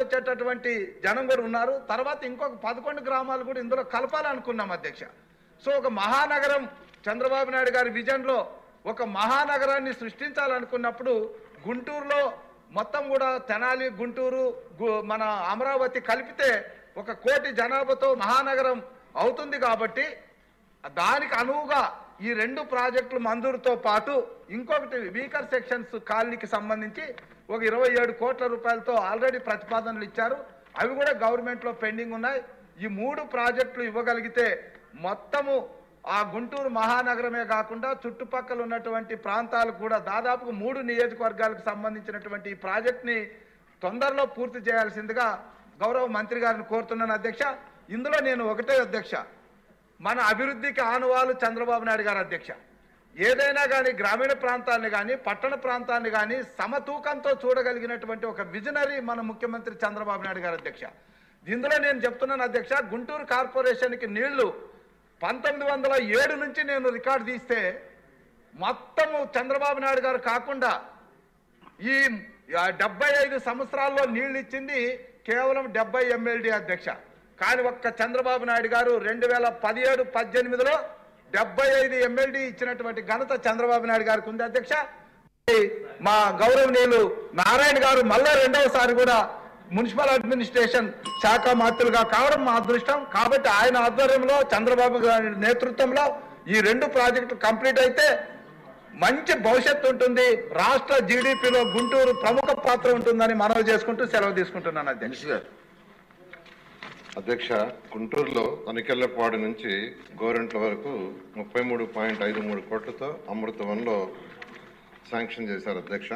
వచ్చేటటువంటి జనం కూడా ఉన్నారు. తర్వాత ఇంకొక 11 గ్రామాలు కూడా ఇందులో కలపాలనుకున్నాం అధ్యక్ష. సో ఒక మహానగరం చంద్రబాబు నాయుడు గారి విజన్లో ఒక మహానగరాన్ని సృష్టించాలనుకున్నప్పుడు గుంటూరులో మొత్తం కూడా తెనాలి, గుంటూరు, మన అమరావతి కలిపితే 1 కోటి జనాభాతో మహానగరం అవుతుంది. కాబట్టి దానికి అనువుగా ఈ 2 ప్రాజెక్టులు మంజూరుతో పాటు ఇంకొకటి వీకర్ సెక్షన్స్ కాలనీకి సంబంధించి ఒక 27 కోట్ల రూపాయలతో ఆల్రెడీ ప్రతిపాదనలు ఇచ్చారు. అవి కూడా గవర్నమెంట్లో పెండింగ్ ఉన్నాయి. ఈ 3 ప్రాజెక్టులు ఇవ్వగలిగితే మొత్తము ఆ గుంటూరు మహానగరమే కాకుండా చుట్టుపక్కల ఉన్నటువంటి ప్రాంతాలు కూడా దాదాపు 3 నియోజకవర్గాలకు సంబంధించినటువంటి ఈ ప్రాజెక్ట్ని తొందరలో పూర్తి చేయాల్సిందిగా గౌరవ మంత్రి గారిని కోరుతున్నాను అధ్యక్ష. ఇందులో నేను ఒకటే అధ్యక్ష, మన అభివృద్ధికి ఆనవాలు చంద్రబాబు నాయుడు గారు అధ్యక్ష. ఏదైనా కానీ గ్రామీణ ప్రాంతాన్ని కానీ పట్టణ ప్రాంతాన్ని కానీ సమతూకంతో చూడగలిగినటువంటి ఒక విజనరీ మన ముఖ్యమంత్రి చంద్రబాబు నాయుడు గారు అధ్యక్ష. ఇందులో నేను చెప్తున్నాను అధ్యక్ష, గుంటూరు కార్పొరేషన్కి నీళ్లు 1907 నుంచి నేను రికార్డు తీస్తే మొత్తము చంద్రబాబు నాయుడు గారు కాకుండా ఈ 75 సంవత్సరాల్లో నీళ్లు ఇచ్చింది కేవలం 70 MLD అధ్యక్ష. కానీ ఒక్క చంద్రబాబు నాయుడు గారు 2017-18లో 75 MLD ఇచ్చినటువంటి ఘనత చంద్రబాబు నాయుడు గారికి ఉంది అధ్యక్ష. మా గౌరవనీయులు నారాయణ గారు మళ్ళా 2వసారి కూడా మున్సిపల్ అడ్మినిస్ట్రేషన్ శాఖ మంత్రులుగా కావడం మా అదృష్టం. కాబట్టి ఆయన ఆధ్వర్యంలో చంద్రబాబు గారి నేతృత్వంలో ఈ 2 ప్రాజెక్టులు కంప్లీట్ అయితే మంచి భవిష్యత్తు ఉంటుంది. రాష్ట్ర జీడిపిలో గుంటూరు ప్రముఖ పాత్ర ఉంటుందని మనవి చేసుకుంటూ సెలవు తీసుకుంటున్నాను అధ్యక్ష. అధ్యక్ష, గుంటూరులో తనికెళ్లపాడు నుంచి గోరంట్ల వరకు 33.53 కోట్లతో అమృత 1లో శాంక్షన్ చేశారు అధ్యక్ష.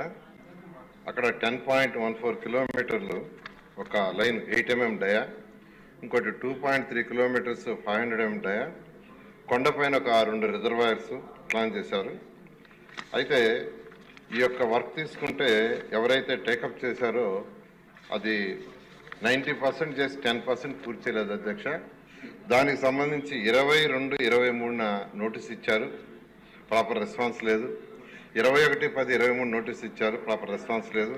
అక్కడ 10.14 కిలోమీటర్లు ఒక లైన్ 8 mm డయా, ఇంకోటి 2.3 కిలోమీటర్స్ 500 mm డయా, కొండపైన ఒక 2 రిజర్వాయర్స్ ప్లాన్ చేశారు. అయితే ఈ యొక్క వర్క్ తీసుకుంటే ఎవరైతే టేకప్ చేశారో అది 90% చేసి 10% పూర్తి చేయలేదు అధ్యక్ష. దానికి సంబంధించి 22-23న నోటీస్ ఇచ్చారు, ప్రాపర్ రెస్పాన్స్ లేదు. 21-10-23 నోటీస్ ఇచ్చారు, ప్రాపర్ రెస్పాన్స్ లేదు.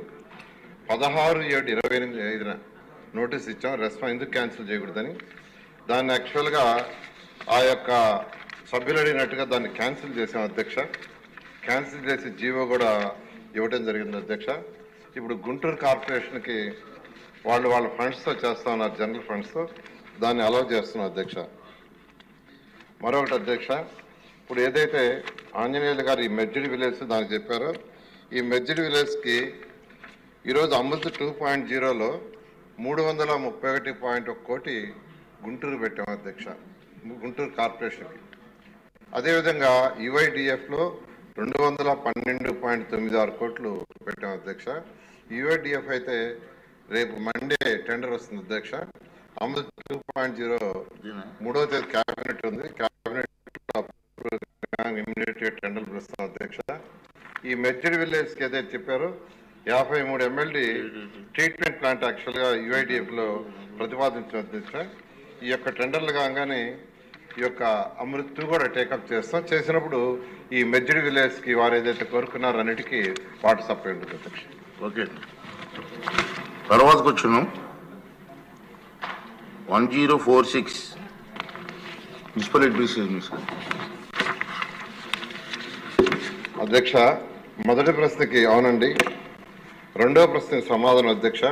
16-7-28న నోటీస్ ఇచ్చాం, రెస్పాన్స్ ఎందుకు క్యాన్సిల్ చేయకూడదని. దాన్ని యాక్చువల్గా ఆ యొక్క సభ్యులు అడిగినట్టుగా దాన్ని క్యాన్సిల్ చేసాం అధ్యక్ష. క్యాన్సిల్ చేసి జీవో కూడా ఇవ్వడం జరిగింది అధ్యక్ష. ఇప్పుడు గుంటూరు కార్పొరేషన్కి వాళ్ళ ఫండ్స్తో చేస్తా ఉన్నారు, జనరల్ ఫండ్స్తో, దాన్ని అలౌ చేస్తున్నాం అధ్యక్ష. మరొకటి అధ్యక్ష, ఇప్పుడు ఏదైతే ఆంజనేయులు గారు ఈ మెర్జ్డ్ విలేజ్ దానికి చెప్పారో, ఈ మెర్జ్డ్ విలేజ్కి ఈరోజు అమృత్ 2.0లో 331.1 కోటి గుంటూరు పెట్టాం అధ్యక్ష, గుంటూరు కార్పొరేషన్కి. అదేవిధంగా యుఐడిఎఫ్లో 212.96 కోట్లు పెట్టాం అధ్యక్ష. యుఐడిఎఫ్ అయితే రేపు మండే టెండర్ వస్తుంది అధ్యక్ష. అమృత్ 2.0 3వ తేదీ క్యాబినెట్ ఉంది, క్యాబినెట్ ఇమ్మీడియట్ టెండర్ పిలుస్తాం అధ్యక్ష. ఈ మెర్జ్డ్ విలేజ్కి ఏదైతే చెప్పారో 53 MLD ట్రీట్మెంట్ ప్లాంట్ యాక్చువల్గా యుఐడిఎఫ్లో ప్రతిపాదించిన అధ్యక్ష. ఈ యొక్క టెండర్లు కాగానే ఈ యొక్క అమృత్ కూడా టేకప్ చేస్తాం. చేసినప్పుడు ఈ మెర్జ్డ్ విలేజ్కి వారు ఏదైతే కోరుకున్నారో అన్నిటికీ వాటర్ సప్లై ఉంటుంది అధ్యక్ష. ఓకే, తర్వాతకు వచ్చినాం 1046 మున్సిపల్ అడ్మినిస్ట్రేషన్ అధ్యక్ష. మొదటి ప్రశ్నకి అవునండి, రెండవ ప్రశ్నకి సమాధానం అధ్యక్ష.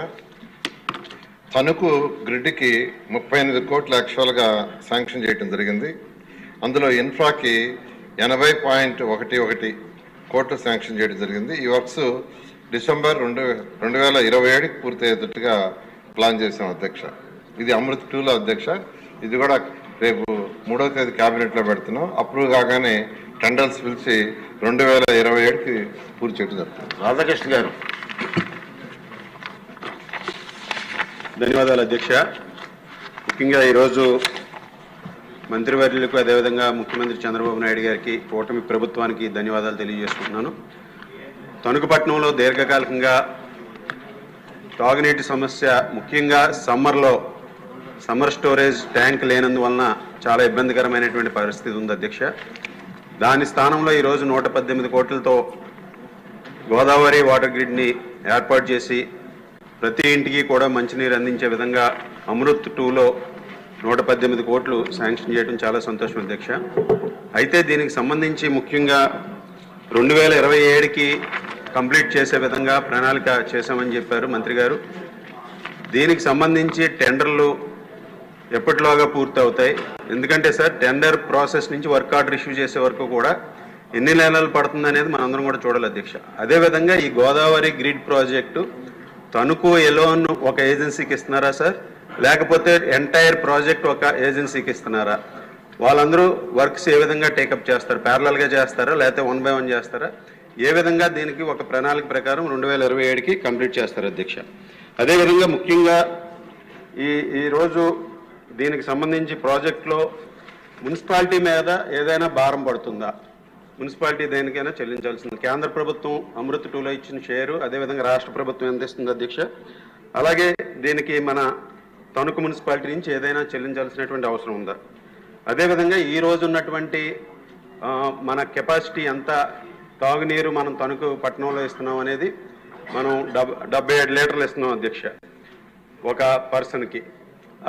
తణుకు గ్రిడ్కి 38 కోట్లు యాక్చువల్గా శాంక్షన్ చేయడం జరిగింది. అందులో ఇన్ఫ్రాకి 80.11 కోట్లు శాంక్షన్ చేయడం జరిగింది. ఈ వర్క్స్ డిసెంబర్ 2027కి పూర్తయ్యేటట్టుగా ప్లాన్ చేసాం అధ్యక్ష. ఇది అమృత్ 2లో అధ్యక్ష. ఇది కూడా రేపు 3వ తేదీ క్యాబినెట్లో పెడుతున్నాం. అప్రూవ్ కాగానే టెండర్స్ పిలిచి 2027కి పూర్తి చేయడం జరుగుతుంది. రాధాకృష్ణ గారు. ధన్యవాదాలు అధ్యక్ష. ముఖ్యంగా ఈరోజు మంత్రివర్యులకు అదేవిధంగా ముఖ్యమంత్రి చంద్రబాబు నాయుడు గారికి, కూటమి ప్రభుత్వానికి ధన్యవాదాలు తెలియజేసుకుంటున్నాను. తణుకు పట్టణంలో దీర్ఘకాలికంగా తాగునీటి సమస్య, ముఖ్యంగా సమ్మర్ స్టోరేజ్ ట్యాంక్ లేనందువలన చాలా ఇబ్బందికరమైనటువంటి పరిస్థితి ఉంది అధ్యక్ష. దాని స్థానంలో ఈరోజు 118 కోట్లతో గోదావరి వాటర్ గ్రిడ్ని ఏర్పాటు చేసి ప్రతి ఇంటికి కూడా మంచినీరు అందించే విధంగా అమృత్ 2లో 118 కోట్లు శాంక్షన్ చేయడం చాలా సంతోషం అధ్యక్ష. అయితే దీనికి సంబంధించి ముఖ్యంగా 2027కి కంప్లీట్ చేసే విధంగా ప్రణాళిక చేశామని చెప్పారు మంత్రి గారు. దీనికి సంబంధించి టెండర్లు ఎప్పటిలోగా పూర్తి అవుతాయి? ఎందుకంటే సార్ టెండర్ ప్రాసెస్ నుంచి వర్క్ ఆర్డర్ ఇష్యూ చేసే వరకు కూడా ఎన్ని నెలలు పడుతుంది అనేది మనందరం కూడా చూడాలి అధ్యక్ష. అదేవిధంగా ఈ Godavari grid project Tanuku alone ఒక ఏజెన్సీకి ఇస్తున్నారా సార్, లేకపోతే ఎంటైర్ ప్రాజెక్ట్ ఒక ఏజెన్సీకి ఇస్తున్నారా? వాళ్ళందరూ వర్క్స్ ఏ విధంగా టేకప్ చేస్తారు? ప్యారలల్గా చేస్తారా లేకపోతే 1 by 1 చేస్తారా? ఏ విధంగా దీనికి ఒక ప్రణాళిక ప్రకారం 2027కి కంప్లీట్ చేస్తారు అధ్యక్ష. అదేవిధంగా ముఖ్యంగా ఈరోజు దీనికి సంబంధించి ప్రాజెక్టులో మున్సిపాలిటీ మీద ఏదైనా భారం పడుతుందా? మున్సిపాలిటీ దేనికైనా చెల్లించాల్సింది. కేంద్ర ప్రభుత్వం అమృత్ 2లో ఇచ్చిన షేరు, అదేవిధంగా రాష్ట్ర ప్రభుత్వం ఎంత ఇస్తుంది అధ్యక్ష? అలాగే దీనికి మన తణుకు మున్సిపాలిటీ నుంచి ఏదైనా చెల్లించాల్సినటువంటి అవసరం ఉందా? అదేవిధంగా ఈ రోజు ఉన్నటువంటి మన కెపాసిటీ ఎంత తాగునీరు మనం తణుకు పట్టణంలో ఇస్తున్నాం అనేది మనం 77 లీటర్లు ఇస్తున్నాం అధ్యక్ష ఒక పర్సన్కి.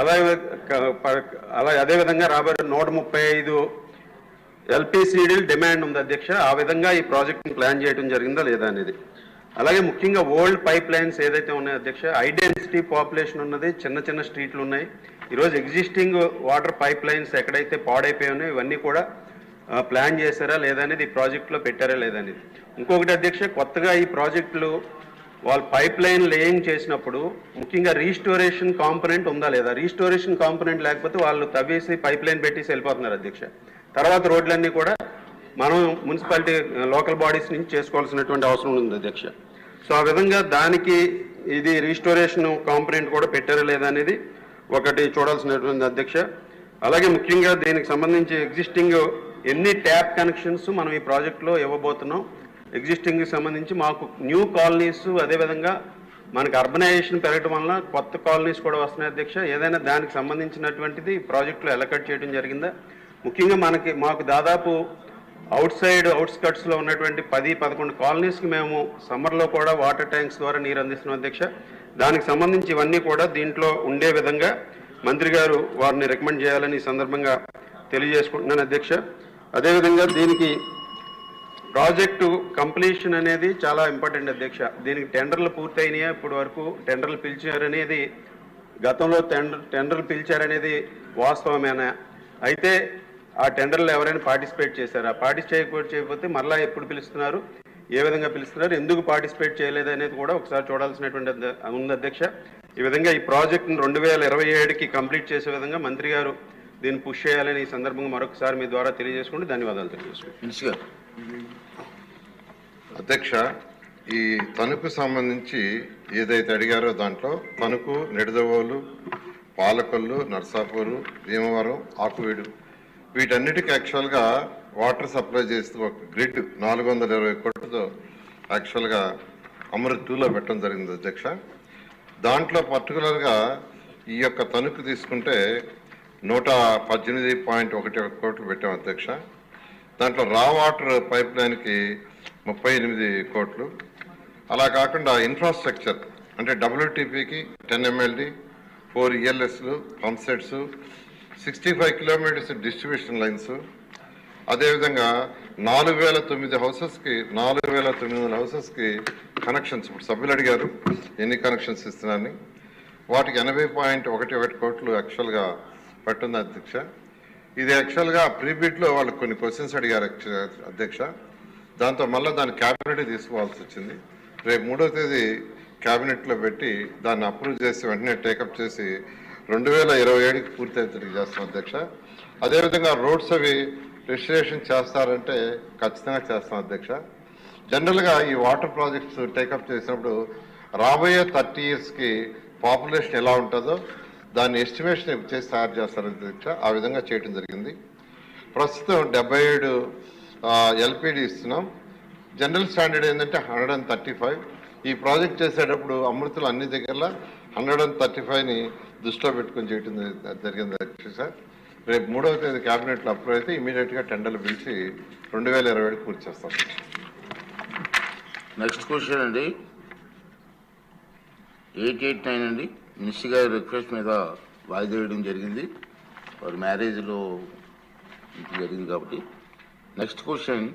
అలాగే అదేవిధంగా రాబోయే 135 ఎల్పిసిడి డిమాండ్ ఉంది అధ్యక్ష. ఆ విధంగా ఈ ప్రాజెక్ట్ని ప్లాన్ చేయడం జరిగిందా లేదా అనేది. అలాగే ముఖ్యంగా ఓల్డ్ పైప్ లైన్స్ ఏదైతే ఉన్నాయో అధ్యక్ష, హై డెన్సిటీ పాపులేషన్ ఉన్నది, చిన్న చిన్న స్ట్రీట్లు ఉన్నాయి. ఈరోజు ఎగ్జిస్టింగ్ వాటర్ పైప్ లైన్స్ ఎక్కడైతే పాడైపోయాయో ఇవన్నీ కూడా ప్లాన్ చేశారా లేదా అనేది ఈ ప్రాజెక్టులో పెట్టారా లేదా అనేది. ఇంకొకటి అధ్యక్ష, కొత్తగా ఈ ప్రాజెక్టులు వాళ్ళు పైప్ లైన్ లేయింగ్ చేసినప్పుడు ముఖ్యంగా రీస్టోరేషన్ కాంపొనెంట్ ఉందా లేదా? రీస్టోరేషన్ కాంపొనెంట్ లేకపోతే వాళ్ళు తవ్వేసి పైప్ లైన్ పెట్టేసి వెళ్ళిపోతున్నారు అధ్యక్ష. తర్వాత రోడ్లన్నీ కూడా మనం మున్సిపాలిటీ లోకల్ బాడీస్ నుంచి చేసుకోవాల్సినటువంటి అవసరం ఉంది అధ్యక్ష. సో ఆ విధంగా దానికి ఇది రీస్టోరేషన్ కాంపొనెంట్ కూడా పెట్టారా లేదా అనేది ఒకటి చూడాల్సినటువంటి అధ్యక్ష. అలాగే ముఖ్యంగా దీనికి సంబంధించి ఎగ్జిస్టింగ్ ఎన్ని ట్యాప్ కనెక్షన్స్ మనం ఈ ప్రాజెక్టులో ఇవ్వబోతున్నాం, ఎగ్జిస్టింగ్కి సంబంధించి మాకు న్యూ కాలనీస్, అదేవిధంగా మనకి అర్బనైజేషన్ పెరగడం వల్ల కొత్త కాలనీస్ కూడా వస్తున్నాయి అధ్యక్ష. ఏదైనా దానికి సంబంధించినటువంటిది ప్రాజెక్టులో అలొకేట్ చేయడం జరిగిందా? ముఖ్యంగా మాకు దాదాపు అవుట్స్కట్స్లో ఉన్నటువంటి 10-11 కాలనీస్కి మేము సమ్మర్లో కూడా వాటర్ ట్యాంక్స్ ద్వారా నీరు అందిస్తున్నాం అధ్యక్ష. దానికి సంబంధించి ఇవన్నీ కూడా దీంట్లో ఉండే విధంగా మంత్రి గారు వారిని రికమెండ్ చేయాలని ఈ సందర్భంగా తెలియజేసుకుంటున్నాను అధ్యక్ష. అదేవిధంగా దీనికి ప్రాజెక్టు కంప్లీషన్ అనేది చాలా ఇంపార్టెంట్ అధ్యక్ష. దీనికి టెండర్లు పూర్తయినాయా? ఇప్పటి వరకు టెండర్లు పిలిచారనేది, గతంలో టెండర్లు పిలిచారనేది వాస్తవమేనా? అయితే ఆ టెండర్లో ఎవరైనా పార్టిసిపేట్ చేశారా? పార్టిసిపేట్ చేయకపోతే మరలా ఎప్పుడు పిలుస్తున్నారు, ఏ విధంగా పిలుస్తున్నారు, ఎందుకు పార్టిసిపేట్ చేయలేదు అనేది కూడా ఒకసారి చూడాల్సినటువంటి ఉంది అధ్యక్ష. ఈ విధంగా ఈ ప్రాజెక్టును 2027కి కంప్లీట్ చేసే విధంగా మంత్రి గారు దీన్ని పుష్ చేయాలని ఈ సందర్భంగా మరొకసారి మీ ద్వారా తెలియజేసుకుంటూ ధన్యవాదాలు తెలియజేసుకుంటాం. అధ్యక్ష, ఈ తణుకు సంబంధించి ఏదైతే అడిగారో దాంట్లో తణుకు, నిడదవోలు, పాలకొల్లు, నర్సాపూరు, భీమవరం, ఆకువీడు వీటన్నిటికీ యాక్చువల్గా వాటర్ సప్లై చేస్తూ ఒక గ్రిడ్ 420 కోట్లతో యాక్చువల్గా అమృత్ 2లో పెట్టడం జరిగింది అధ్యక్ష. దాంట్లో పర్టికులర్గా ఈ యొక్క తణుకు తీసుకుంటే 118.11 కోట్లు పెట్టాం అధ్యక్ష. దాంట్లో రా వాటర్ పైప్ లైన్కి 38 కోట్లు. అలా కాకుండా ఇన్ఫ్రాస్ట్రక్చర్ అంటే WTPకి 10 MLD, 4 ELSలు, pump sets, 65 kilometres distribution lines, అదేవిధంగా 4,900 హౌసెస్కి కనెక్షన్స్. ఇప్పుడు సభ్యులు అడిగారు ఎన్ని కనెక్షన్స్ ఇస్తున్నారని. వాటికి 80.11 కోట్లు యాక్చువల్గా పట్టుంది అధ్యక్ష. ఇది యాక్చువల్గా ప్రీబిడ్లో వాళ్ళు కొన్ని క్వశ్చన్స్ అడిగారు అధ్యక్ష. దాంతో మళ్ళీ దాన్ని క్యాబినెట్ తీసుకోవాల్సి వచ్చింది. రేపు 3వ తేదీ క్యాబినెట్లో పెట్టి దాన్ని అప్రూవ్ చేసి వెంటనే టేకప్ చేసి 2027కి పూర్తి అయ్యేటట్టు చేస్తాం అధ్యక్ష. అదేవిధంగా రోడ్స్ అవి రిజిస్ట్రేషన్ చేస్తారంటే ఖచ్చితంగా చేస్తాం అధ్యక్ష. జనరల్గా ఈ వాటర్ ప్రాజెక్ట్స్ టేకప్ చేసినప్పుడు రాబోయే 30 yearsకి పాపులేషన్ ఎలా ఉంటుందో దాన్ని ఎస్టిమేషన్ చేసి తయారు చేస్తారు అధ్యక్ష. ఆ విధంగా చేయడం జరిగింది. ప్రస్తుతం 77 LPD ఇస్తున్నాం. జనరల్ స్టాండర్డ్ ఏంటంటే 135. ఈ ప్రాజెక్ట్ చేసేటప్పుడు అమృతులు అన్ని దగ్గరలో 135ని దృష్టిలో పెట్టుకొని చేయడం జరిగింది అధ్యక్ష. రేపు 3వ తేదీ క్యాబినెట్లో అప్రూవ్ అయితే ఇమీడియట్గా టెండర్లు పిలిచి 2027కి పూర్తి చేస్తాం. నెక్స్ట్ క్వశ్చన్ అండి. 889 అండి. మినిస్టర్ గారి రిక్వెస్ట్ మీద వాయిదా వేయడం జరిగింది. వారి మ్యారేజ్లో ఇది జరిగింది కాబట్టి. నెక్స్ట్ క్వశ్చన్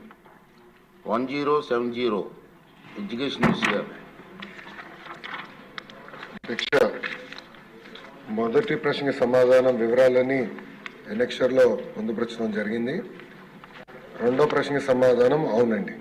1070 ఎడ్యుకేషన్ మినిస్టర్ గారు. అధ్యక్ష, మొదటి ప్రశ్నకి సమాధానం వివరాలని ఎలక్షన్లో పొందుపరచడం జరిగింది. రెండో ప్రశ్నకి సమాధానం అవునండి.